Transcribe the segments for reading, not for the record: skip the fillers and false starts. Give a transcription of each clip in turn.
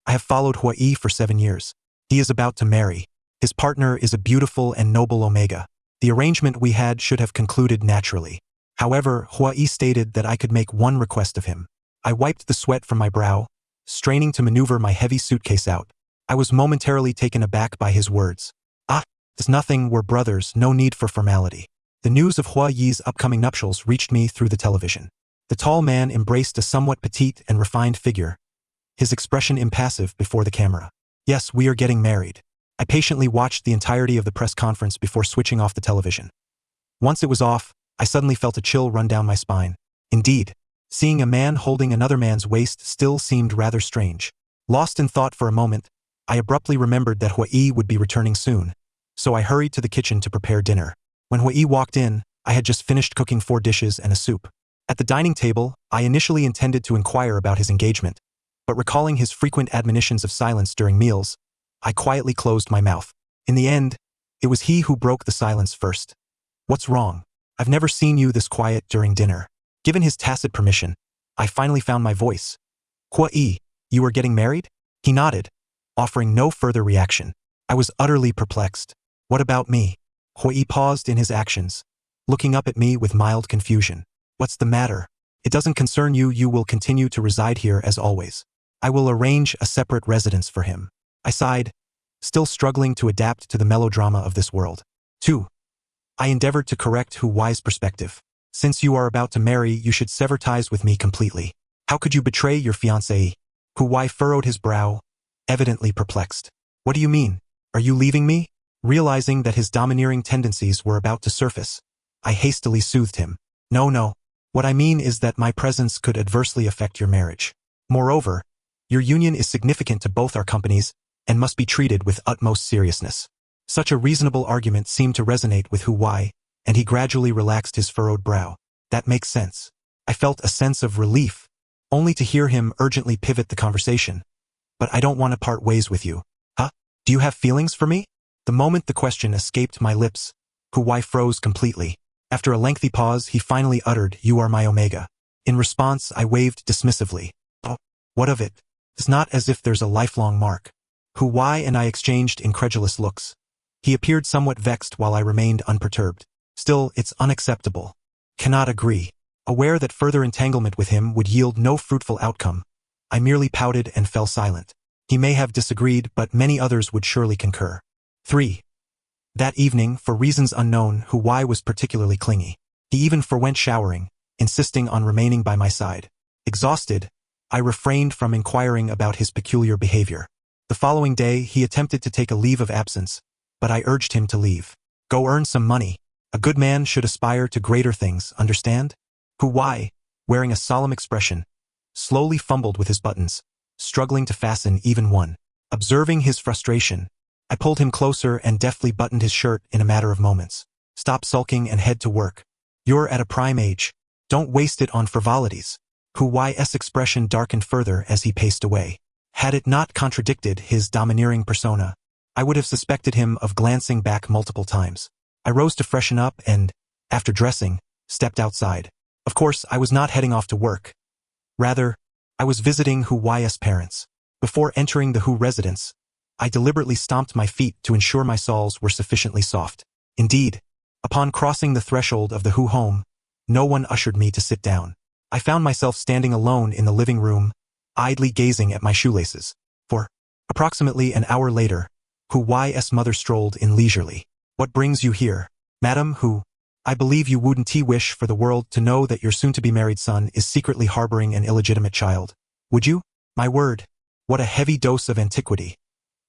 I have followed Huai for 7 years. He is about to marry. His partner is a beautiful and noble Omega. The arrangement we had should have concluded naturally. However, Huai stated that I could make one request of him. I wiped the sweat from my brow, straining to maneuver my heavy suitcase out. I was momentarily taken aback by his words. There's nothing, we're brothers, no need for formality. The news of Huai's upcoming nuptials reached me through the television. The tall man embraced a somewhat petite and refined figure, his expression impassive before the camera. Yes, we are getting married. I patiently watched the entirety of the press conference before switching off the television. Once it was off, I suddenly felt a chill run down my spine. Indeed, seeing a man holding another man's waist still seemed rather strange. Lost in thought for a moment, I abruptly remembered that Huai would be returning soon, so I hurried to the kitchen to prepare dinner. When Huai walked in, I had just finished cooking 4 dishes and a soup. At the dining table, I initially intended to inquire about his engagement, but recalling his frequent admonitions of silence during meals, I quietly closed my mouth. In the end, it was he who broke the silence first. What's wrong? I've never seen you this quiet during dinner. Given his tacit permission, I finally found my voice. Huai, you are getting married? He nodded, offering no further reaction. I was utterly perplexed. What about me? Huai paused in his actions, looking up at me with mild confusion. What's the matter? It doesn't concern you, you will continue to reside here as always. I will arrange a separate residence for him. I sighed, still struggling to adapt to the melodrama of this world. 2. I endeavored to correct Huai's perspective. Since you are about to marry, you should sever ties with me completely. How could you betray your fiancée? Huai furrowed his brow, evidently perplexed. What do you mean? Are you leaving me? Realizing that his domineering tendencies were about to surface, I hastily soothed him. No. What I mean is that my presence could adversely affect your marriage. Moreover, your union is significant to both our companies and must be treated with utmost seriousness. Such a reasonable argument seemed to resonate with Huai, and he gradually relaxed his furrowed brow. That makes sense. I felt a sense of relief, only to hear him urgently pivot the conversation. But I don't want to part ways with you. Huh? Do you have feelings for me? The moment the question escaped my lips, Huai froze completely. After a lengthy pause, he finally uttered, "You are my Omega." In response, I waved dismissively. Oh, what of it? It's not as if there's a lifelong mark. Huai and I exchanged incredulous looks. He appeared somewhat vexed while I remained unperturbed. Still, it's unacceptable. Cannot agree. Aware that further entanglement with him would yield no fruitful outcome, I merely pouted and fell silent. He may have disagreed, but many others would surely concur. 3. That evening, for reasons unknown, Huai was particularly clingy. He even forwent showering, insisting on remaining by my side. Exhausted, I refrained from inquiring about his peculiar behavior. The following day, he attempted to take a leave of absence, but I urged him to leave. Go earn some money. A good man should aspire to greater things, understand? Huai, wearing a solemn expression, slowly fumbled with his buttons, struggling to fasten even one. Observing his frustration, I pulled him closer and deftly buttoned his shirt in a matter of moments. Stop sulking and head to work. You're at a prime age. Don't waste it on frivolities. Huai's expression darkened further as he paced away. Had it not contradicted his domineering persona, I would have suspected him of glancing back multiple times. I rose to freshen up and, after dressing, stepped outside. Of course, I was not heading off to work. Rather, I was visiting Huai's parents. Before entering the Hu residence, I deliberately stomped my feet to ensure my soles were sufficiently soft. Indeed, upon crossing the threshold of the Hu home, no one ushered me to sit down. I found myself standing alone in the living room, idly gazing at my shoelaces. For approximately an hour later, Huai's mother strolled in leisurely. What brings you here, Madam Hu? I believe you wouldn't wish for the world to know that your soon-to-be-married son is secretly harboring an illegitimate child, would you? My word, what a heavy dose of antiquity.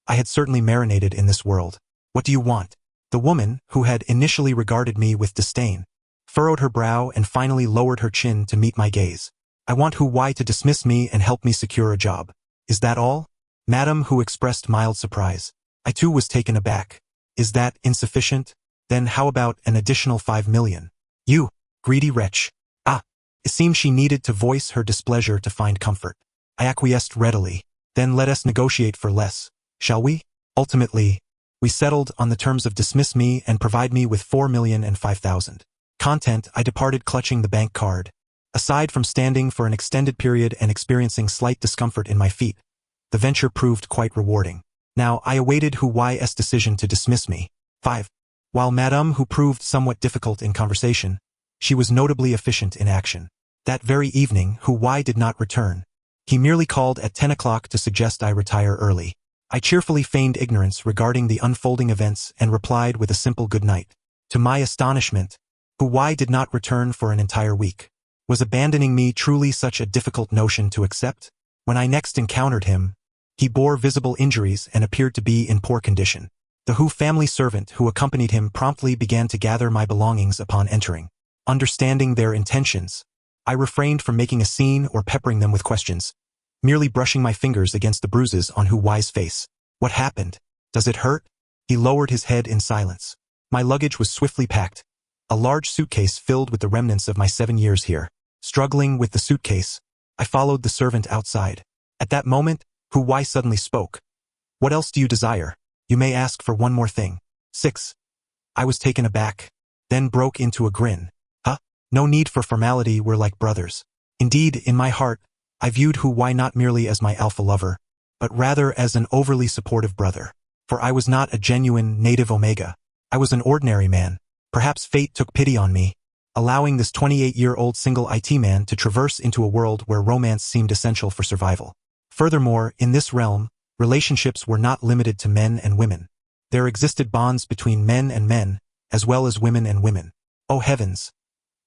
I had certainly marinated in this world. What do you want? The woman, who had initially regarded me with disdain, furrowed her brow and finally lowered her chin to meet my gaze. I want Huai to dismiss me and help me secure a job. Is that all? Madam Hu expressed mild surprise. I too was taken aback. Is that insufficient? Then how about an additional 5 million? You, greedy wretch. It seemed she needed to voice her displeasure to find comfort. I acquiesced readily. Then let us negotiate for less, shall we? Ultimately, we settled on the terms of dismiss me and provide me with 4,005,000. Content, I departed clutching the bank card. Aside from standing for an extended period and experiencing slight discomfort in my feet, the venture proved quite rewarding. Now, I awaited Hu Y's decision to dismiss me. 5. While Madame Hu proved somewhat difficult in conversation, she was notably efficient in action. That very evening, Hu Y did not return. He merely called at 10 o'clock to suggest I retire early. I cheerfully feigned ignorance regarding the unfolding events and replied with a simple good night. To my astonishment, Hu Y did not return for an entire week. Was abandoning me truly such a difficult notion to accept? When I next encountered him, he bore visible injuries and appeared to be in poor condition. The Hu family servant who accompanied him promptly began to gather my belongings upon entering. Understanding their intentions, I refrained from making a scene or peppering them with questions, merely brushing my fingers against the bruises on Hu Y's face. What happened? Does it hurt? He lowered his head in silence. My luggage was swiftly packed, a large suitcase filled with the remnants of my 7 years here. Struggling with the suitcase, I followed the servant outside. At that moment, Hu Y suddenly spoke. What else do you desire? You may ask for one more thing. 6. I was taken aback, then broke into a grin. Huh? No need for formality, we're like brothers. Indeed, in my heart, I viewed Hu Y not merely as my alpha lover, but rather as an overly supportive brother. For I was not a genuine native Omega. I was an ordinary man. Perhaps fate took pity on me, allowing this 28-year-old single IT man to traverse into a world where romance seemed essential for survival. Furthermore, in this realm, relationships were not limited to men and women. There existed bonds between men and men, as well as women and women. Oh heavens!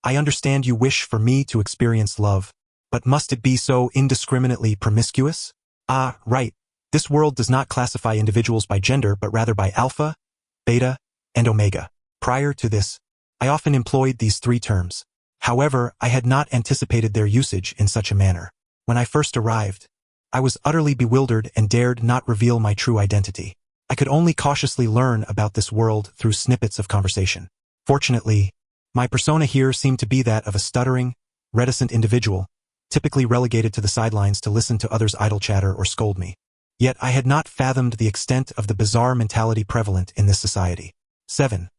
I understand you wish for me to experience love, but must it be so indiscriminately promiscuous? Ah, right. This world does not classify individuals by gender but rather by alpha, beta, and omega. Prior to this, I often employed these 3 terms. However, I had not anticipated their usage in such a manner. When I first arrived, I was utterly bewildered and dared not reveal my true identity. I could only cautiously learn about this world through snippets of conversation. Fortunately, my persona here seemed to be that of a stuttering, reticent individual, typically relegated to the sidelines to listen to others' idle chatter or scold me. Yet I had not fathomed the extent of the bizarre mentality prevalent in this society. 7.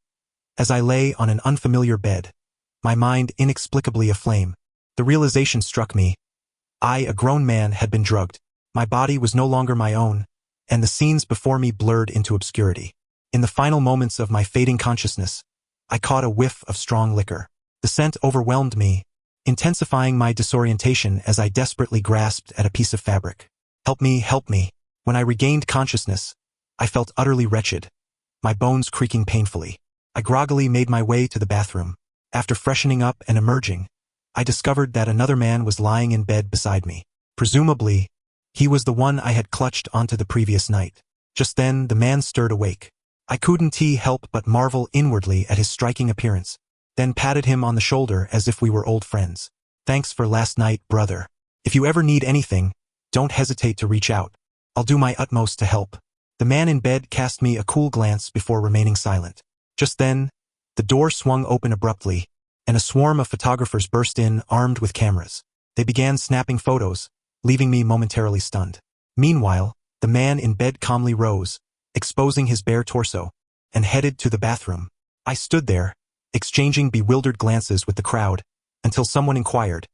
As I lay on an unfamiliar bed, my mind inexplicably aflame, the realization struck me. I, a grown man, had been drugged. My body was no longer my own, and the scenes before me blurred into obscurity. In the final moments of my fading consciousness, I caught a whiff of strong liquor. The scent overwhelmed me, intensifying my disorientation as I desperately grasped at a piece of fabric. Help me, help me. When I regained consciousness, I felt utterly wretched, my bones creaking painfully. I groggily made my way to the bathroom. After freshening up and emerging, I discovered that another man was lying in bed beside me. Presumably, he was the one I had clutched onto the previous night. Just then, the man stirred awake. I couldn't help but marvel inwardly at his striking appearance, then patted him on the shoulder as if we were old friends. Thanks for last night, brother. If you ever need anything, don't hesitate to reach out. I'll do my utmost to help. The man in bed cast me a cool glance before remaining silent. Just then, the door swung open abruptly, and a swarm of photographers burst in, armed with cameras. They began snapping photos, leaving me momentarily stunned. Meanwhile, the man in bed calmly rose, exposing his bare torso, and headed to the bathroom. I stood there, exchanging bewildered glances with the crowd, until someone inquired,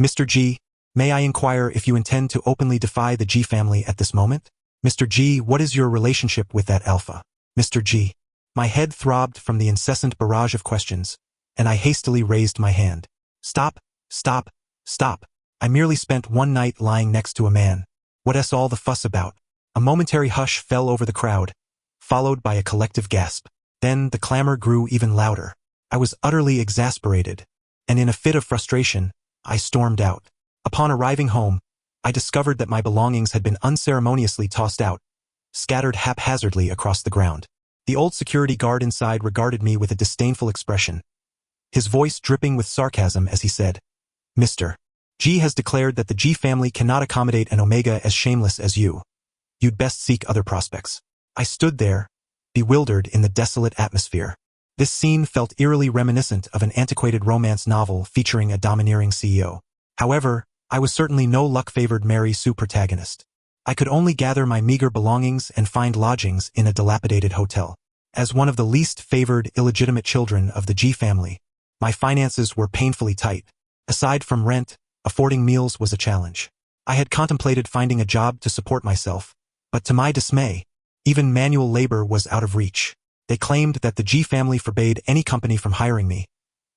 Mr. G, may I inquire if you intend to openly defy the G family at this moment? Mr. G, what is your relationship with that alpha? Mr. G. My head throbbed from the incessant barrage of questions, and I hastily raised my hand. Stop, stop, stop. I merely spent one night lying next to a man. What's all the fuss about? A momentary hush fell over the crowd, followed by a collective gasp. Then the clamor grew even louder. I was utterly exasperated, and in a fit of frustration, I stormed out. Upon arriving home, I discovered that my belongings had been unceremoniously tossed out, scattered haphazardly across the ground. The old security guard inside regarded me with a disdainful expression, his voice dripping with sarcasm as he said, Mr. G has declared that the G family cannot accommodate an Omega as shameless as you. You'd best seek other prospects. I stood there, bewildered in the desolate atmosphere. This scene felt eerily reminiscent of an antiquated romance novel featuring a domineering CEO. However, I was certainly no luck-favored Mary Sue protagonist. I could only gather my meager belongings and find lodgings in a dilapidated hotel. As one of the least favored illegitimate children of the G family, my finances were painfully tight. Aside from rent, affording meals was a challenge. I had contemplated finding a job to support myself, but to my dismay, even manual labor was out of reach. They claimed that the G family forbade any company from hiring me,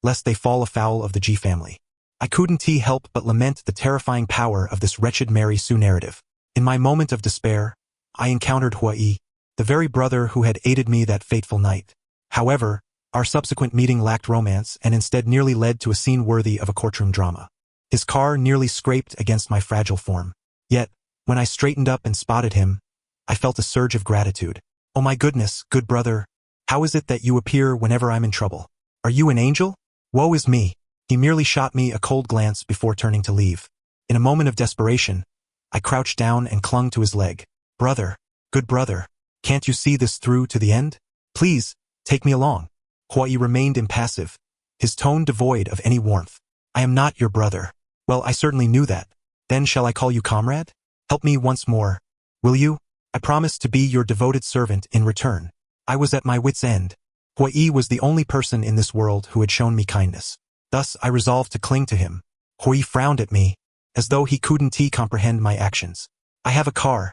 lest they fall afoul of the G family. I couldn't help but lament the terrifying power of this wretched Mary Sue narrative. In my moment of despair, I encountered Huai, the very brother who had aided me that fateful night. However, our subsequent meeting lacked romance and instead nearly led to a scene worthy of a courtroom drama. His car nearly scraped against my fragile form. Yet, when I straightened up and spotted him, I felt a surge of gratitude. Oh my goodness, good brother, how is it that you appear whenever I'm in trouble? Are you an angel? Woe is me. He merely shot me a cold glance before turning to leave. In a moment of desperation, I crouched down and clung to his leg. Brother, good brother, can't you see this through to the end? Please, take me along. Huai remained impassive, his tone devoid of any warmth. I am not your brother. Well, I certainly knew that. Then shall I call you comrade? Help me once more, will you? I promise to be your devoted servant in return. I was at my wit's end. Huai was the only person in this world who had shown me kindness. Thus, I resolved to cling to him. Huai frowned at me, as though he couldn't comprehend my actions. I have a car.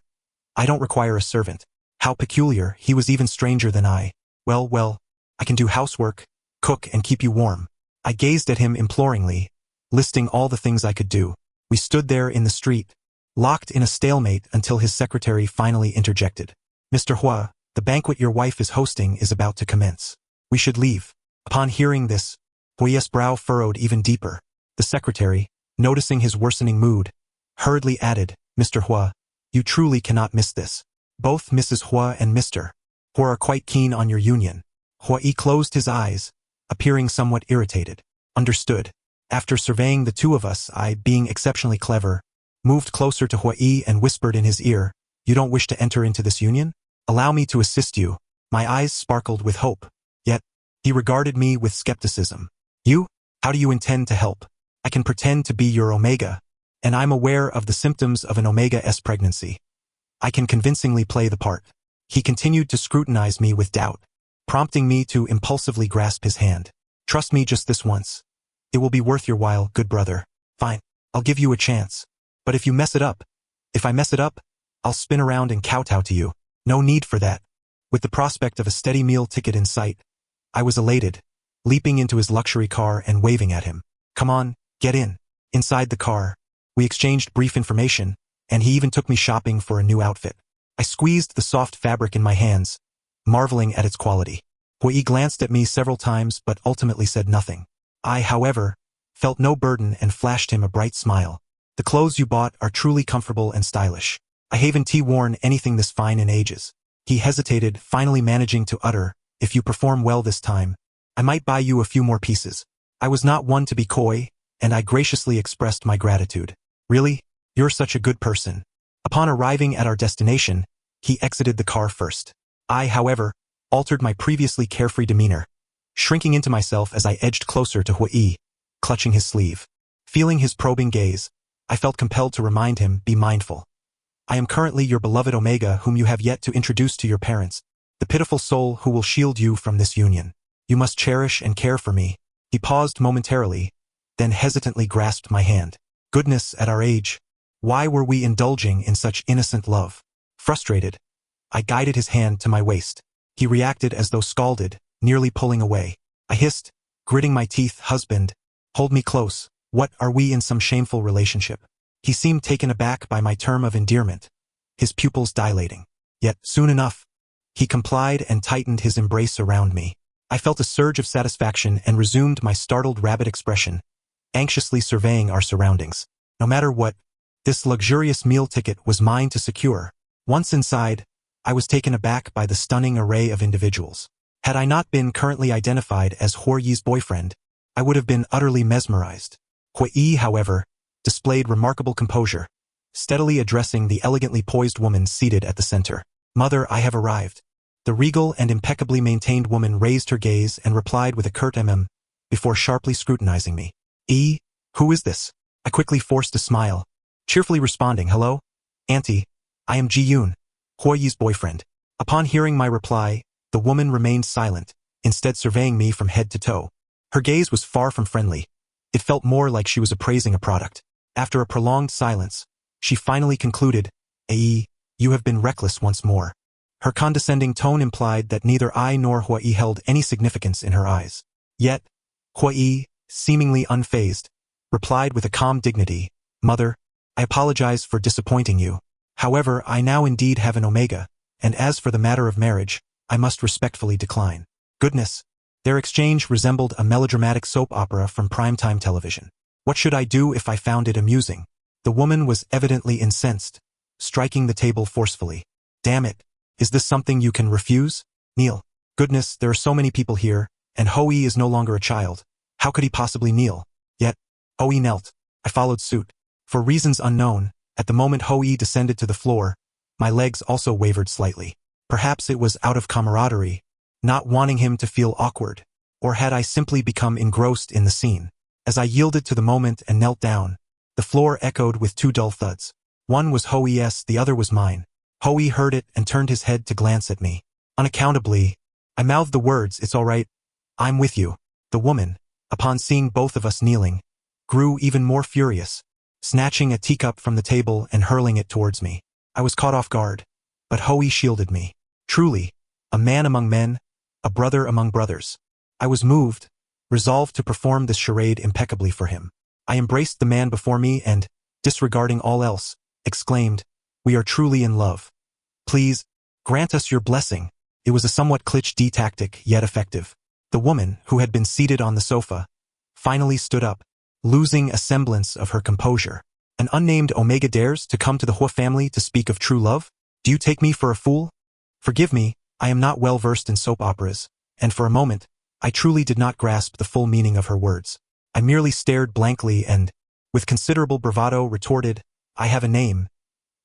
I don't require a servant. How peculiar, he was even stranger than I. Well, I can do housework, cook, and keep you warm. I gazed at him imploringly, listing all the things I could do. We stood there in the street, locked in a stalemate until his secretary finally interjected. Mr. Hua, the banquet your wife is hosting is about to commence. We should leave. Upon hearing this, Huai's brow furrowed even deeper. The secretary, noticing his worsening mood, hurriedly added, Mr. Hua, you truly cannot miss this. Both Mrs. Hua and Mr. Hua are quite keen on your union. Huai closed his eyes, appearing somewhat irritated. Understood. After surveying the two of us, I, being exceptionally clever, moved closer to Huai and whispered in his ear, you don't wish to enter into this union? Allow me to assist you. My eyes sparkled with hope. Yet, he regarded me with skepticism. You? How do you intend to help? I can pretend to be your Omega, and I'm aware of the symptoms of an Omega-S pregnancy. I can convincingly play the part. He continued to scrutinize me with doubt, prompting me to impulsively grasp his hand. Trust me just this once. It will be worth your while, good brother. Fine, I'll give you a chance. But if I mess it up, I'll spin around and kowtow to you. No need for that. With the prospect of a steady meal ticket in sight, I was elated, leaping into his luxury car and waving at him. Come on, get in. Inside the car, we exchanged brief information, and he even took me shopping for a new outfit. I squeezed the soft fabric in my hands, marveling at its quality. Huai glanced at me several times but ultimately said nothing. I, however, felt no burden and flashed him a bright smile. The clothes you bought are truly comfortable and stylish. I haven't worn anything this fine in ages. He hesitated, finally managing to utter, if you perform well this time, I might buy you a few more pieces. I was not one to be coy, and I graciously expressed my gratitude. Really? You're such a good person. Upon arriving at our destination, he exited the car first. I, however, altered my previously carefree demeanor, shrinking into myself as I edged closer to Huai, clutching his sleeve. Feeling his probing gaze, I felt compelled to remind him, be mindful. I am currently your beloved Omega whom you have yet to introduce to your parents, the pitiful soul who will shield you from this union. You must cherish and care for me. He paused momentarily, then hesitantly grasped my hand. Goodness, at our age, why were we indulging in such innocent love? Frustrated, I guided his hand to my waist. He reacted as though scalded, nearly pulling away. I hissed, gritting my teeth, husband, hold me close. What, are we in some shameful relationship? He seemed taken aback by my term of endearment, his pupils dilating. Yet, soon enough, he complied and tightened his embrace around me. I felt a surge of satisfaction and resumed my startled rabbit expression, anxiously surveying our surroundings. No matter what, this luxurious meal ticket was mine to secure. Once inside, I was taken aback by the stunning array of individuals. Had I not been currently identified as Huai's boyfriend, I would have been utterly mesmerized. Huai, however, displayed remarkable composure, steadily addressing the elegantly poised woman seated at the center. Mother, I have arrived. The regal and impeccably maintained woman raised her gaze and replied with a curt before sharply scrutinizing me. Who is this? I quickly forced a smile, cheerfully responding, hello, Auntie, I am Ji-yoon, Huai's boyfriend. Upon hearing my reply, the woman remained silent, instead surveying me from head to toe. Her gaze was far from friendly. It felt more like she was appraising a product. After a prolonged silence, She finally concluded, "Ai, you have been reckless once more." Her condescending tone implied that neither I nor Huai held any significance in her eyes. Yet, Huai, seemingly unfazed, replied with a calm dignity, "Mother, I apologize for disappointing you. However, I now indeed have an omega, and as for the matter of marriage, I must respectfully decline." Goodness! Their exchange resembled a melodramatic soap opera from primetime television. What should I do if I found it amusing? The woman was evidently incensed, striking the table forcefully. "Damn it! Is this something you can refuse? Kneel." Goodness, there are so many people here, and Hoi is no longer a child. How could he possibly kneel? Yet, Hoi knelt. I followed suit. For reasons unknown, at the moment Hoi descended to the floor, my legs also wavered slightly. Perhaps it was out of camaraderie, not wanting him to feel awkward, or had I simply become engrossed in the scene. As I yielded to the moment and knelt down, the floor echoed with two dull thuds. One was Hoi's, the other was mine. Hoi heard it and turned his head to glance at me. Unaccountably, I mouthed the words, "It's all right. I'm with you." The woman, upon seeing both of us kneeling, grew even more furious, snatching a teacup from the table and hurling it towards me. I was caught off guard, but Hoi shielded me. Truly, a man among men, a brother among brothers. I was moved, resolved to perform this charade impeccably for him. I embraced the man before me and, disregarding all else, exclaimed, "We are truly in love. Please, grant us your blessing." It was a somewhat cliché tactic, yet effective. The woman, who had been seated on the sofa, finally stood up, losing a semblance of her composure. "An unnamed Omega dares to come to the Hua family to speak of true love? Do you take me for a fool? Forgive me, I am not well versed in soap operas, and for a moment, I truly did not grasp the full meaning of her words. I merely stared blankly and, with considerable bravado, retorted, "I have a name.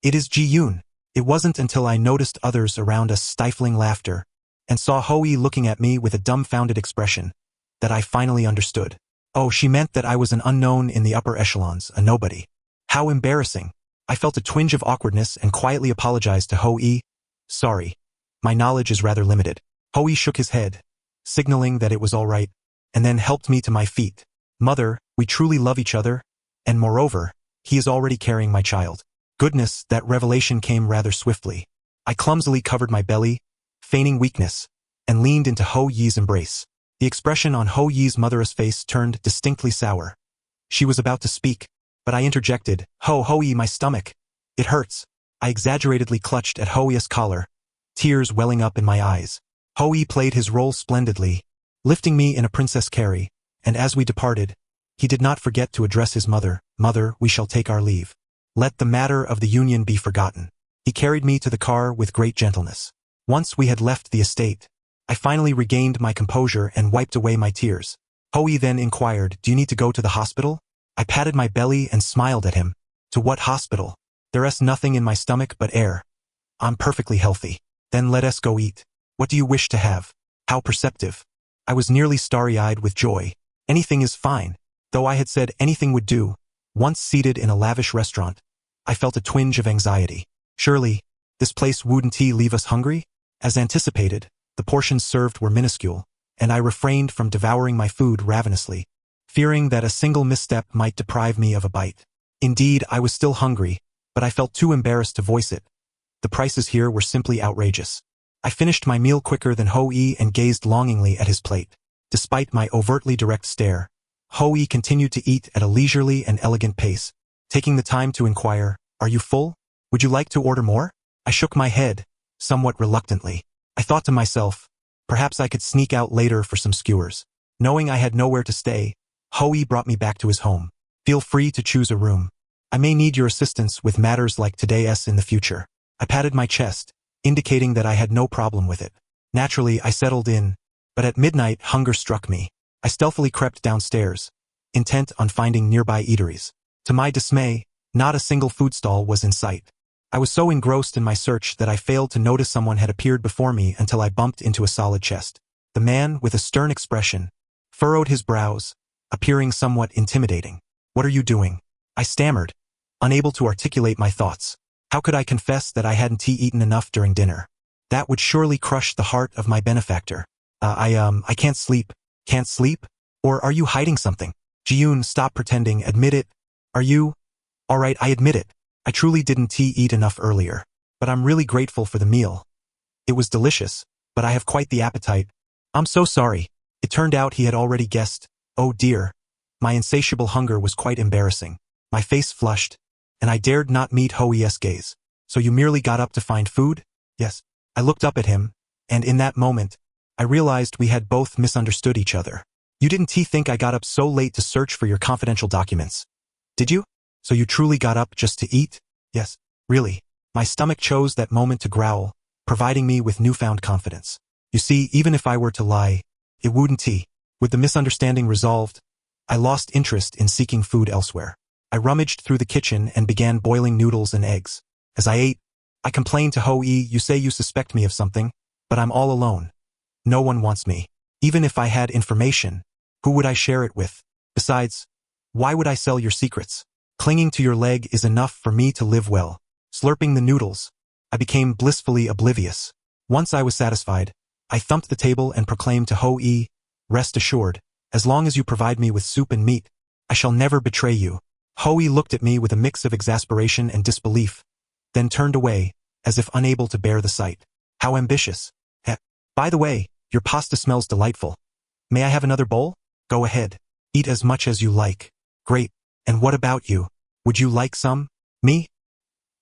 It is Ji-yoon." It wasn't until I noticed others around us stifling laughter, and saw Hoi looking at me with a dumbfounded expression, that I finally understood. Oh, she meant that I was an unknown in the upper echelons, a nobody. How embarrassing. I felt a twinge of awkwardness and quietly apologized to Hoi. "Sorry. My knowledge is rather limited." Hoi shook his head, signaling that it was all right, and then helped me to my feet. "Mother, we truly love each other, and moreover, he is already carrying my child." Goodness, that revelation came rather swiftly. I clumsily covered my belly, feigning weakness, and leaned into Ho-Yi's embrace. The expression on Ho-Yi's mother's face turned distinctly sour. She was about to speak, but I interjected, Hoi, my stomach. It hurts." I exaggeratedly clutched at Hoi's collar, tears welling up in my eyes. Hoi played his role splendidly, lifting me in a princess carry, and as we departed, he did not forget to address his mother. "Mother, we shall take our leave. Let the matter of the union be forgotten." He carried me to the car with great gentleness. Once we had left the estate, I finally regained my composure and wiped away my tears. Hoi then inquired, "Do you need to go to the hospital?" I patted my belly and smiled at him. "To what hospital? There's nothing in my stomach but air. I'm perfectly healthy." "Then let us go eat. What do you wish to have?" How perceptive. I was nearly starry-eyed with joy. Anything is fine. Though I had said anything would do, once seated in a lavish restaurant, I felt a twinge of anxiety. Surely, this place wouldn't leave us hungry? As anticipated, the portions served were minuscule, and I refrained from devouring my food ravenously, fearing that a single misstep might deprive me of a bite. Indeed, I was still hungry, but I felt too embarrassed to voice it. The prices here were simply outrageous. I finished my meal quicker than Hoi and gazed longingly at his plate. Despite my overtly direct stare, Hoi continued to eat at a leisurely and elegant pace, taking the time to inquire, "Are you full? Would you like to order more?" I shook my head, somewhat reluctantly. I thought to myself, perhaps I could sneak out later for some skewers. Knowing I had nowhere to stay, Hoi brought me back to his home. "Feel free to choose a room. I may need your assistance with matters like today's in the future." I patted my chest, indicating that I had no problem with it. Naturally, I settled in, but at midnight hunger struck me. I stealthily crept downstairs, intent on finding nearby eateries. To my dismay, not a single food stall was in sight. I was so engrossed in my search that I failed to notice someone had appeared before me until I bumped into a solid chest. The man, with a stern expression, furrowed his brows, appearing somewhat intimidating. "What are you doing?" I stammered, unable to articulate my thoughts. How could I confess that I hadn't eaten enough during dinner? That would surely crush the heart of my benefactor. I can't sleep." "Can't sleep? Or are you hiding something?" "Ji-yoon, stop pretending, admit it." "Are you?" "All right, I admit it. I truly didn't eat enough earlier, but I'm really grateful for the meal. It was delicious, but I have quite the appetite. I'm so sorry. It turned out he had already guessed. Oh dear. My insatiable hunger was quite embarrassing. My face flushed, and I dared not meet Hoi's gaze. So you merely got up to find food? Yes. I looked up at him, and in that moment, I realized we had both misunderstood each other. You didn't think I got up so late to search for your confidential documents, did you? So you truly got up just to eat? Yes, really. My stomach chose that moment to growl, providing me with newfound confidence. You see, even if I were to lie, it wouldn't. With the misunderstanding resolved, I lost interest in seeking food elsewhere. I rummaged through the kitchen and began boiling noodles and eggs. As I ate, I complained to Hoi, you say you suspect me of something, but I'm all alone. No one wants me. Even if I had information, who would I share it with? Besides, why would I sell your secrets? Clinging to your leg is enough for me to live well. Slurping the noodles, I became blissfully oblivious. Once I was satisfied, I thumped the table and proclaimed to Hoi, rest assured, as long as you provide me with soup and meat, I shall never betray you. Hoi looked at me with a mix of exasperation and disbelief, then turned away, as if unable to bear the sight. How ambitious. By the way, your pasta smells delightful. May I have another bowl? Go ahead. Eat as much as you like. Great. And what about you? Would you like some? Me?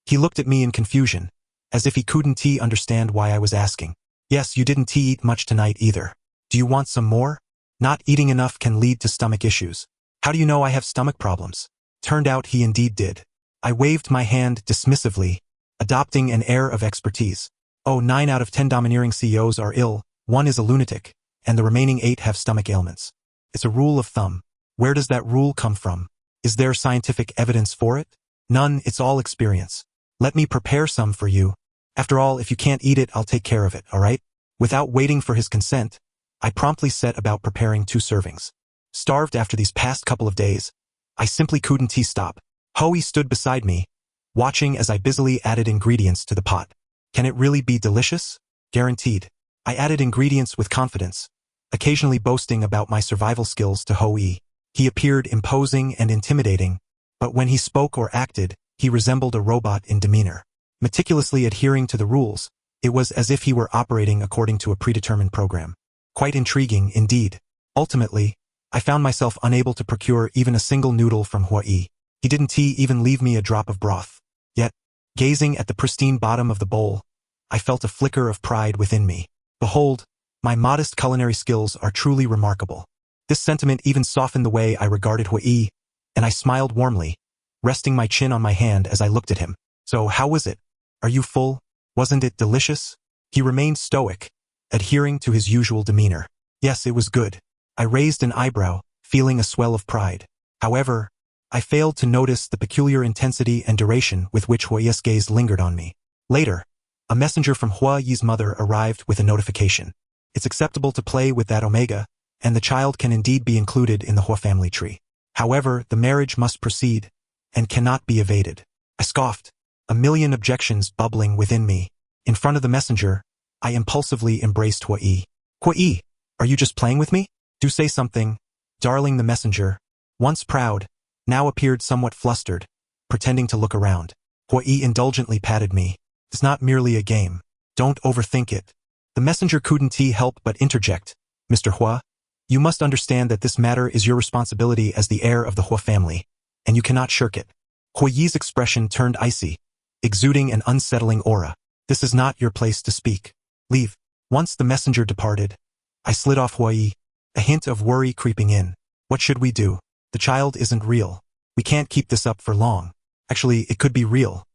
He looked at me in confusion, as if he couldn't understand why I was asking. Yes, you didn't eat much tonight either. Do you want some more? Not eating enough can lead to stomach issues. How do you know I have stomach problems? Turned out he indeed did. I waved my hand dismissively, adopting an air of expertise. Oh, 9 out of 10 domineering CEOs are ill, 1 is a lunatic, and the remaining 8 have stomach ailments. It's a rule of thumb. Where does that rule come from? Is there scientific evidence for it? None, it's all experience. Let me prepare some for you. After all, if you can't eat it, I'll take care of it, all right? Without waiting for his consent, I promptly set about preparing 2 servings. Starved after these past couple of days, I simply couldn't stop. Hoi stood beside me, watching as I busily added ingredients to the pot. Can it really be delicious? Guaranteed. I added ingredients with confidence, occasionally boasting about my survival skills to Hoi. He appeared imposing and intimidating, but when he spoke or acted, he resembled a robot in demeanor. Meticulously adhering to the rules, it was as if he were operating according to a predetermined program. Quite intriguing, indeed. Ultimately, I found myself unable to procure even a single noodle from Hoi. He didn't even leave me a drop of broth. Yet, gazing at the pristine bottom of the bowl, I felt a flicker of pride within me. Behold, my modest culinary skills are truly remarkable. This sentiment even softened the way I regarded Hoi, and I smiled warmly, resting my chin on my hand as I looked at him. So how was it? Are you full? Wasn't it delicious? He remained stoic, adhering to his usual demeanor. Yes, it was good. I raised an eyebrow, feeling a swell of pride. However, I failed to notice the peculiar intensity and duration with which Hoi's gaze lingered on me. Later, a messenger from Huayi's mother arrived with a notification. It's acceptable to play with that omega, and the child can indeed be included in the Hua family tree. However, the marriage must proceed, and cannot be evaded. I scoffed, a million objections bubbling within me. In front of the messenger, I impulsively embraced Hua. Hua, are you just playing with me? Do say something. Darling, the messenger, once proud, now appeared somewhat flustered, pretending to look around. Hua indulgently patted me. It's not merely a game. Don't overthink it. The messenger couldn't help but interject. Mr. Hua, you must understand that this matter is your responsibility as the heir of the Hua family, and you cannot shirk it. Huayi's expression turned icy, exuding an unsettling aura. This is not your place to speak. Leave. Once the messenger departed, I slid off Hua, a hint of worry creeping in. What should we do? The child isn't real. We can't keep this up for long. Actually, it could be real.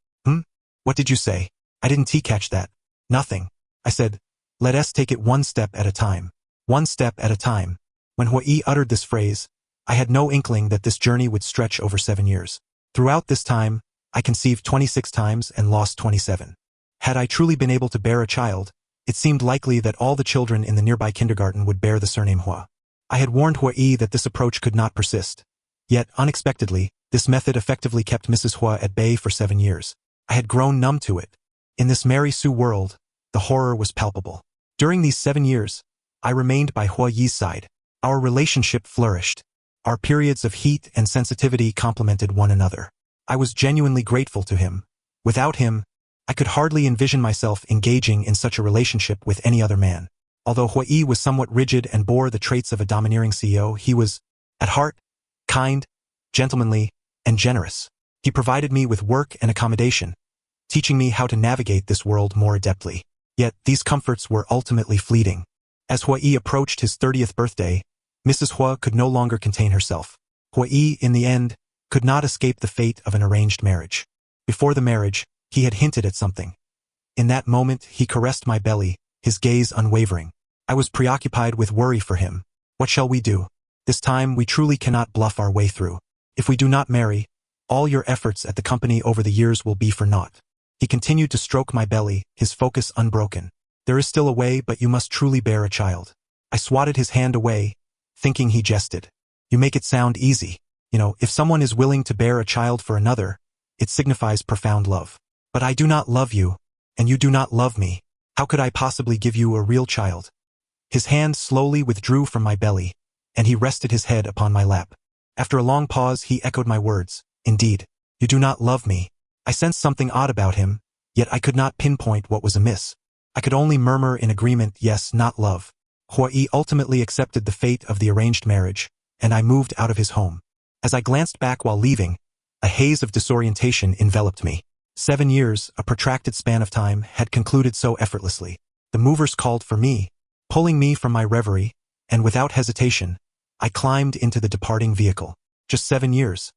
What did you say? I didn't catch that. Nothing. I said, let us take it one step at a time. One step at a time. When Hua uttered this phrase, I had no inkling that this journey would stretch over 7 years. Throughout this time, I conceived 26 times and lost 27. Had I truly been able to bear a child, it seemed likely that all the children in the nearby kindergarten would bear the surname Hua. I had warned Hua that this approach could not persist. Yet, unexpectedly, this method effectively kept Mrs. Hua at bay for 7 years. I had grown numb to it. In this Mary Sue world, the horror was palpable. During these 7 years, I remained by Huayi's side. Our relationship flourished. Our periods of heat and sensitivity complemented one another. I was genuinely grateful to him. Without him, I could hardly envision myself engaging in such a relationship with any other man. Although Yaoi was somewhat rigid and bore the traits of a domineering CEO, he was, at heart, kind, gentlemanly, and generous. He provided me with work and accommodation, teaching me how to navigate this world more adeptly. Yet, these comforts were ultimately fleeting. As Yaoi approached his 30th birthday, Mrs. Hua could no longer contain herself. Yaoi, in the end, could not escape the fate of an arranged marriage. Before the marriage, he had hinted at something. In that moment, he caressed my belly, his gaze unwavering. I was preoccupied with worry for him. What shall we do? This time we truly cannot bluff our way through. If we do not marry, all your efforts at the company over the years will be for naught. He continued to stroke my belly, his focus unbroken. There is still a way, but you must truly bear a child. I swatted his hand away, thinking he jested. You make it sound easy. If someone is willing to bear a child for another, it signifies profound love. But I do not love you, and you do not love me. How could I possibly give you a real child? His hand slowly withdrew from my belly, and he rested his head upon my lap. After a long pause, he echoed my words. Indeed, you do not love me. I sensed something odd about him, yet I could not pinpoint what was amiss. I could only murmur in agreement, yes, not love. Yaoi ultimately accepted the fate of the arranged marriage, and I moved out of his home. As I glanced back while leaving, a haze of disorientation enveloped me. 7 years, a protracted span of time, had concluded so effortlessly. The movers called for me, pulling me from my reverie, and without hesitation, I climbed into the departing vehicle. Just 7 years.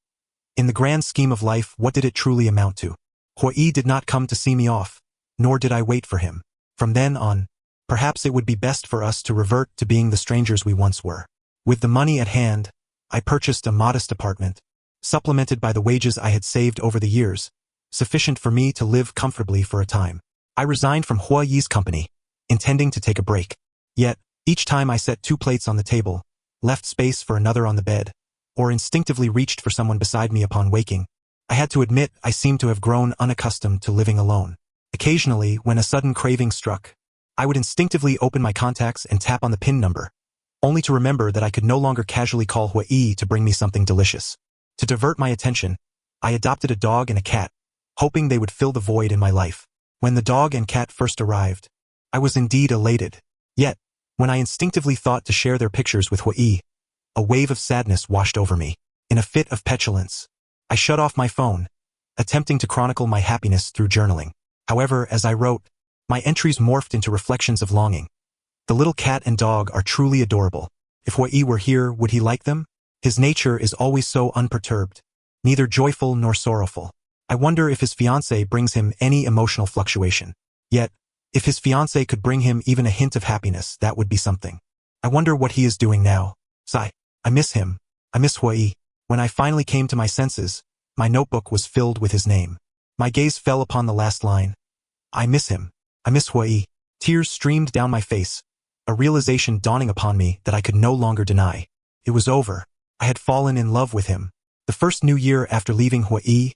In the grand scheme of life, what did it truly amount to? Yaoi did not come to see me off, nor did I wait for him. From then on, perhaps it would be best for us to revert to being the strangers we once were. With the money at hand, I purchased a modest apartment, supplemented by the wages I had saved over the years, sufficient for me to live comfortably for a time. I resigned from Yaoi's company, intending to take a break. Yet, each time I set 2 plates on the table, left space for another on the bed, or instinctively reached for someone beside me upon waking, I had to admit I seemed to have grown unaccustomed to living alone. Occasionally, when a sudden craving struck, I would instinctively open my contacts and tap on the PIN number, only to remember that I could no longer casually call Yaoi to bring me something delicious. To divert my attention, I adopted a dog and a cat, hoping they would fill the void in my life. When the dog and cat first arrived, I was indeed elated. Yet, when I instinctively thought to share their pictures with Yaoi, a wave of sadness washed over me. In a fit of petulance, I shut off my phone, attempting to chronicle my happiness through journaling. However, as I wrote, my entries morphed into reflections of longing. The little cat and dog are truly adorable. If Yaoi were here, would he like them? His nature is always so unperturbed, neither joyful nor sorrowful. I wonder if his fiancée brings him any emotional fluctuation. Yet, if his fiancée could bring him even a hint of happiness, that would be something. I wonder what he is doing now. Sigh. I miss him. I miss Yaoi. When I finally came to my senses, my notebook was filled with his name. My gaze fell upon the last line. I miss him. I miss Yaoi. Tears streamed down my face, a realization dawning upon me that I could no longer deny. It was over. I had fallen in love with him. The first New Year after leaving Yaoi,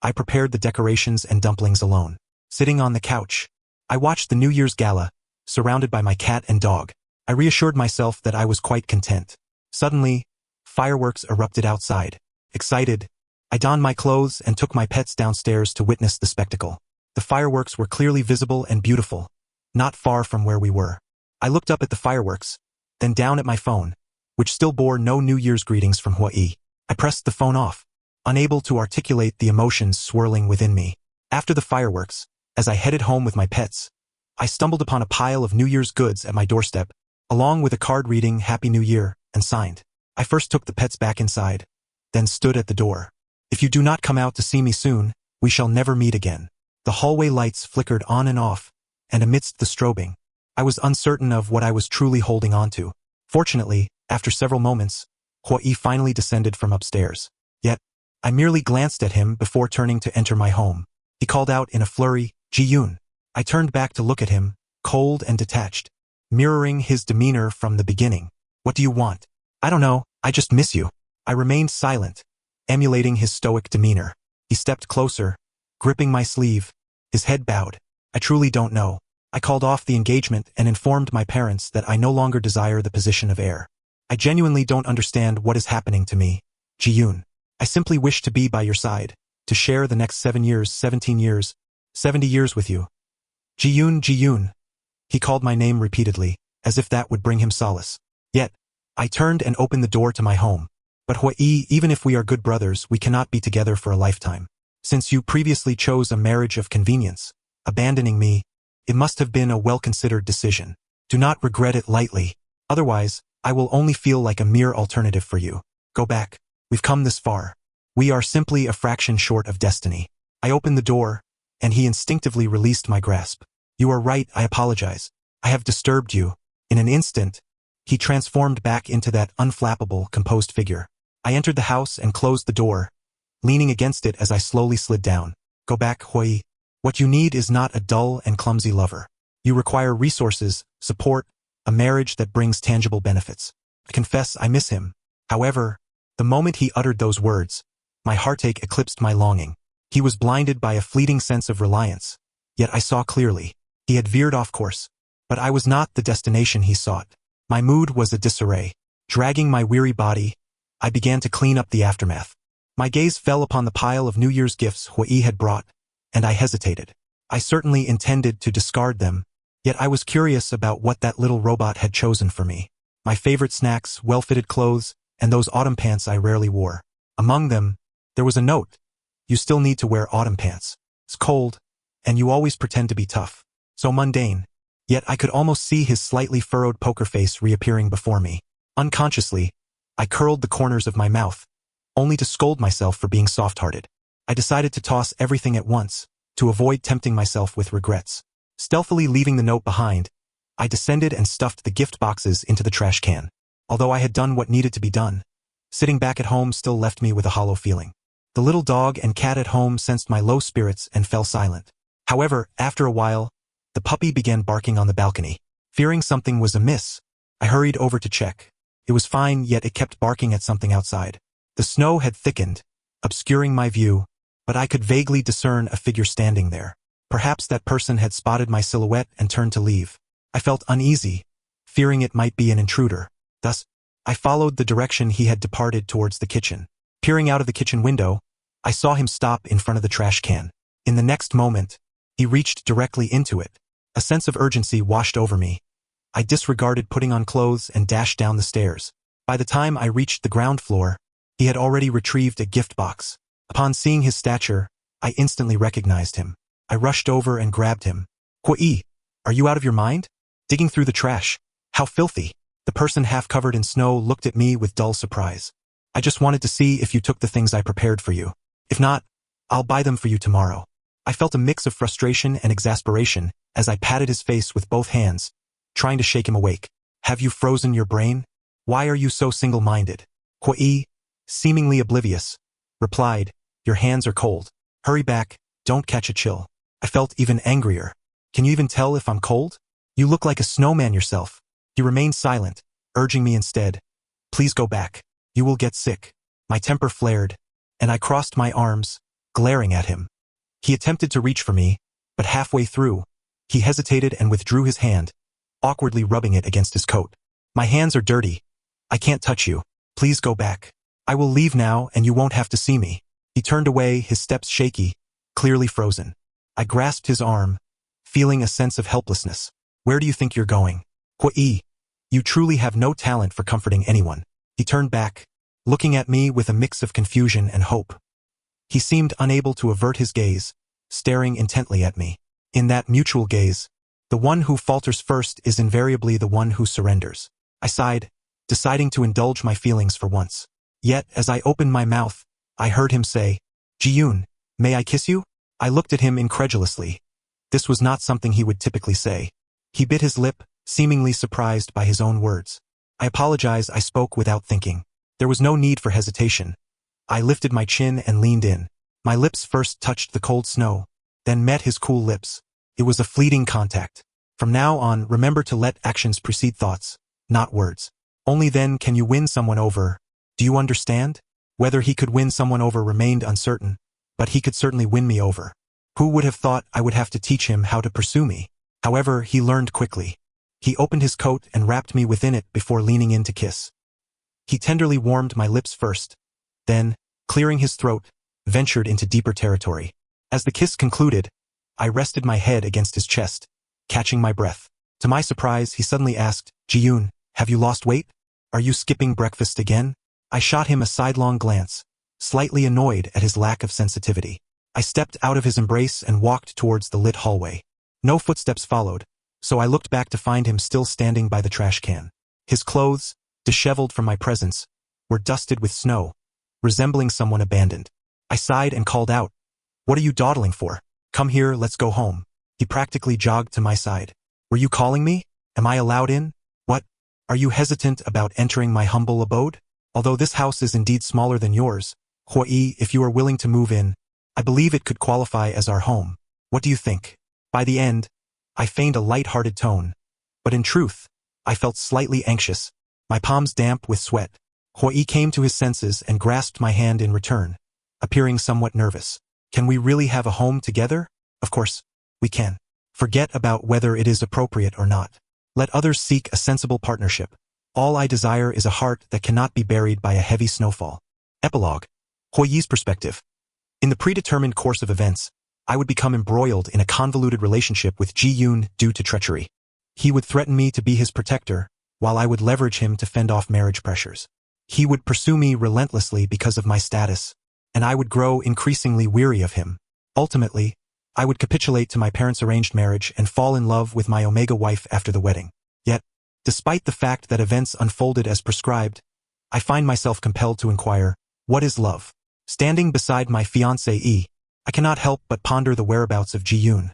I prepared the decorations and dumplings alone. Sitting on the couch, I watched the New Year's gala, surrounded by my cat and dog. I reassured myself that I was quite content. Suddenly, fireworks erupted outside. Excited, I donned my clothes and took my pets downstairs to witness the spectacle. The fireworks were clearly visible and beautiful, not far from where we were. I looked up at the fireworks, then down at my phone, which still bore no New Year's greetings from Yaoi. I pressed the phone off, unable to articulate the emotions swirling within me. After the fireworks, as I headed home with my pets, I stumbled upon a pile of New Year's goods at my doorstep, along with a card reading Happy New Year and signed. I first took the pets back inside, then stood at the door. If you do not come out to see me soon, we shall never meet again. The hallway lights flickered on and off, and amidst the strobing, I was uncertain of what I was truly holding on to. Fortunately, after several moments, Yaoi finally descended from upstairs. Yet, I merely glanced at him before turning to enter my home. He called out in a flurry, Ji-yoon. I turned back to look at him, cold and detached, mirroring his demeanor from the beginning. What do you want? I don't know, I just miss you. I remained silent, emulating his stoic demeanor. He stepped closer, gripping my sleeve, his head bowed. I truly don't know. I called off the engagement and informed my parents that I no longer desire the position of heir. I genuinely don't understand what is happening to me, Ji-yoon. I simply wish to be by your side, to share the next 7 years, 17 years, 70 years with you. Ji-yoon, Ji-yoon. He called my name repeatedly, as if that would bring him solace. Yet, I turned and opened the door to my home. But Hwee, even if we are good brothers, we cannot be together for a lifetime. Since you previously chose a marriage of convenience, abandoning me, it must have been a well-considered decision. Do not regret it lightly. Otherwise, I will only feel like a mere alternative for you. Go back. We've come this far. We are simply a fraction short of destiny. I opened the door, and he instinctively released my grasp. You are right, I apologize. I have disturbed you. In an instant, he transformed back into that unflappable, composed figure. I entered the house and closed the door, leaning against it as I slowly slid down. Go back, Hwee. What you need is not a dull and clumsy lover. You require resources, support, a marriage that brings tangible benefits. I confess I miss him. However, the moment he uttered those words, my heartache eclipsed my longing. He was blinded by a fleeting sense of reliance. Yet I saw clearly. He had veered off course. But I was not the destination he sought. My mood was a disarray. Dragging my weary body, I began to clean up the aftermath. My gaze fell upon the pile of New Year's gifts Hwee had brought, and I hesitated. I certainly intended to discard them, yet I was curious about what that little robot had chosen for me. My favorite snacks, well-fitted clothes, and those autumn pants I rarely wore. Among them, there was a note. You still need to wear autumn pants. It's cold, and you always pretend to be tough. So mundane. Yet I could almost see his slightly furrowed poker face reappearing before me. Unconsciously, I curled the corners of my mouth, only to scold myself for being soft-hearted. I decided to toss everything at once, to avoid tempting myself with regrets. Stealthily leaving the note behind, I descended and stuffed the gift boxes into the trash can. Although I had done what needed to be done, sitting back at home still left me with a hollow feeling. The little dog and cat at home sensed my low spirits and fell silent. However, after a while, the puppy began barking on the balcony. Fearing something was amiss, I hurried over to check. It was fine, yet it kept barking at something outside. The snow had thickened, obscuring my view, but I could vaguely discern a figure standing there. Perhaps that person had spotted my silhouette and turned to leave. I felt uneasy, fearing it might be an intruder. Thus, I followed the direction he had departed towards the kitchen. Peering out of the kitchen window, I saw him stop in front of the trash can. In the next moment, he reached directly into it. A sense of urgency washed over me. I disregarded putting on clothes and dashed down the stairs. By the time I reached the ground floor, he had already retrieved a gift box. Upon seeing his stature, I instantly recognized him. I rushed over and grabbed him. Hwee, are you out of your mind? Digging through the trash. How filthy. The person half covered in snow looked at me with dull surprise. I just wanted to see if you took the things I prepared for you. If not, I'll buy them for you tomorrow. I felt a mix of frustration and exasperation as I patted his face with both hands, trying to shake him awake. Have you frozen your brain? Why are you so single-minded? Hwee, seemingly oblivious, replied, your hands are cold. Hurry back, don't catch a chill. I felt even angrier. Can you even tell if I'm cold? You look like a snowman yourself. He remained silent, urging me instead. Please go back. You will get sick. My temper flared, and I crossed my arms, glaring at him. He attempted to reach for me, but halfway through, he hesitated and withdrew his hand, awkwardly rubbing it against his coat. My hands are dirty. I can't touch you. Please go back. I will leave now and you won't have to see me. He turned away, his steps shaky, clearly frozen. I grasped his arm, feeling a sense of helplessness. Where do you think you're going? Hwee, you truly have no talent for comforting anyone. He turned back, looking at me with a mix of confusion and hope. He seemed unable to avert his gaze, staring intently at me. In that mutual gaze, the one who falters first is invariably the one who surrenders. I sighed, deciding to indulge my feelings for once. Yet, as I opened my mouth, I heard him say, Ji-yoon, may I kiss you? I looked at him incredulously. This was not something he would typically say. He bit his lip, seemingly surprised by his own words. I apologize, I spoke without thinking. There was no need for hesitation. I lifted my chin and leaned in. My lips first touched the cold snow, then met his cool lips. It was a fleeting contact. From now on, remember to let actions precede thoughts, not words. Only then can you win someone over. Do you understand? Whether he could win someone over remained uncertain, but he could certainly win me over. Who would have thought I would have to teach him how to pursue me? However, he learned quickly. He opened his coat and wrapped me within it before leaning in to kiss. He tenderly warmed my lips first. Then, clearing his throat, ventured into deeper territory. As the kiss concluded, I rested my head against his chest, catching my breath. To my surprise, he suddenly asked, "Ji-yoon, have you lost weight? Are you skipping breakfast again?" I shot him a sidelong glance, slightly annoyed at his lack of sensitivity. I stepped out of his embrace and walked towards the lit hallway. No footsteps followed, so I looked back to find him still standing by the trash can. His clothes, disheveled from my presence, were dusted with snow, resembling someone abandoned. I sighed and called out, "What are you dawdling for? Come here, let's go home." He practically jogged to my side. "Were you calling me? Am I allowed in? What? Are you hesitant about entering my humble abode? Although this house is indeed smaller than yours, Hoi, if you are willing to move in, I believe it could qualify as our home. What do you think?" By the end, I feigned a light-hearted tone, but in truth, I felt slightly anxious, my palms damp with sweat. Hoi came to his senses and grasped my hand in return, appearing somewhat nervous. "Can we really have a home together?" "Of course, we can. Forget about whether it is appropriate or not. Let others seek a sensible partnership. All I desire is a heart that cannot be buried by a heavy snowfall." Epilogue. Hoi's perspective. In the predetermined course of events, I would become embroiled in a convoluted relationship with Ji-yoon due to treachery. He would threaten me to be his protector, while I would leverage him to fend off marriage pressures. He would pursue me relentlessly because of my status, and I would grow increasingly weary of him. Ultimately, I would capitulate to my parents' arranged marriage and fall in love with my Omega wife after the wedding. Yet, despite the fact that events unfolded as prescribed, I find myself compelled to inquire, what is love? Standing beside my fiancé, I cannot help but ponder the whereabouts of Ji-yoon.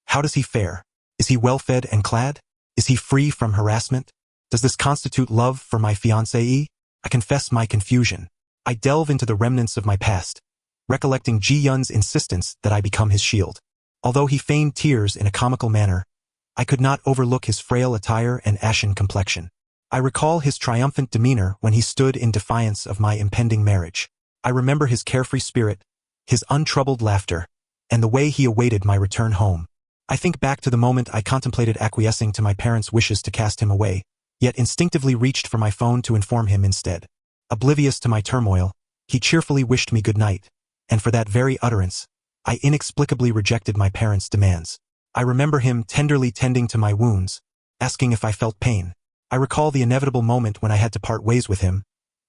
How does he fare? Is he well-fed and clad? Is he free from harassment? Does this constitute love for my fiancé? I confess my confusion. I delve into the remnants of my past, recollecting Ji-yoon's insistence that I become his shield. Although he feigned tears in a comical manner, I could not overlook his frail attire and ashen complexion. I recall his triumphant demeanor when he stood in defiance of my impending marriage. I remember his carefree spirit, his untroubled laughter, and the way he awaited my return home. I think back to the moment I contemplated acquiescing to my parents' wishes to cast him away, yet instinctively reached for my phone to inform him instead. Oblivious to my turmoil, he cheerfully wished me good night, and for that very utterance, I inexplicably rejected my parents' demands. I remember him tenderly tending to my wounds, asking if I felt pain. I recall the inevitable moment when I had to part ways with him,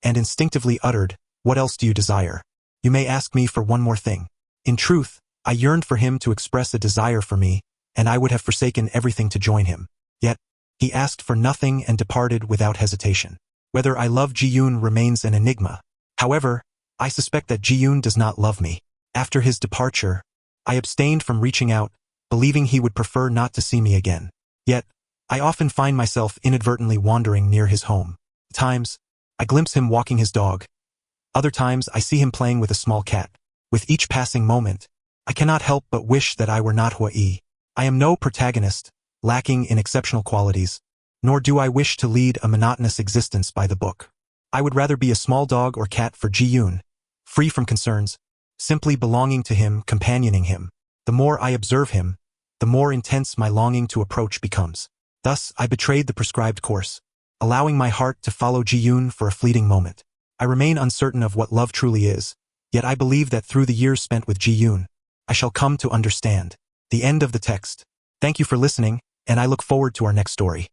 and instinctively uttered, "What else do you desire? You may ask me for one more thing." In truth, I yearned for him to express a desire for me, and I would have forsaken everything to join him. Yet, he asked for nothing and departed without hesitation. Whether I love Ji-yoon remains an enigma. However, I suspect that Ji-yoon does not love me. After his departure, I abstained from reaching out, believing he would prefer not to see me again. Yet, I often find myself inadvertently wandering near his home. At times, I glimpse him walking his dog. Other times, I see him playing with a small cat. With each passing moment, I cannot help but wish that I were not Hoi. I am no protagonist, lacking in exceptional qualities, nor do I wish to lead a monotonous existence by the book. I would rather be a small dog or cat for Ji-yoon, free from concerns, simply belonging to him, companioning him. The more I observe him, the more intense my longing to approach becomes. Thus, I betrayed the prescribed course, allowing my heart to follow Ji-yoon for a fleeting moment. I remain uncertain of what love truly is, yet I believe that through the years spent with Ji-yoon, I shall come to understand. The end of the text. Thank you for listening, and I look forward to our next story.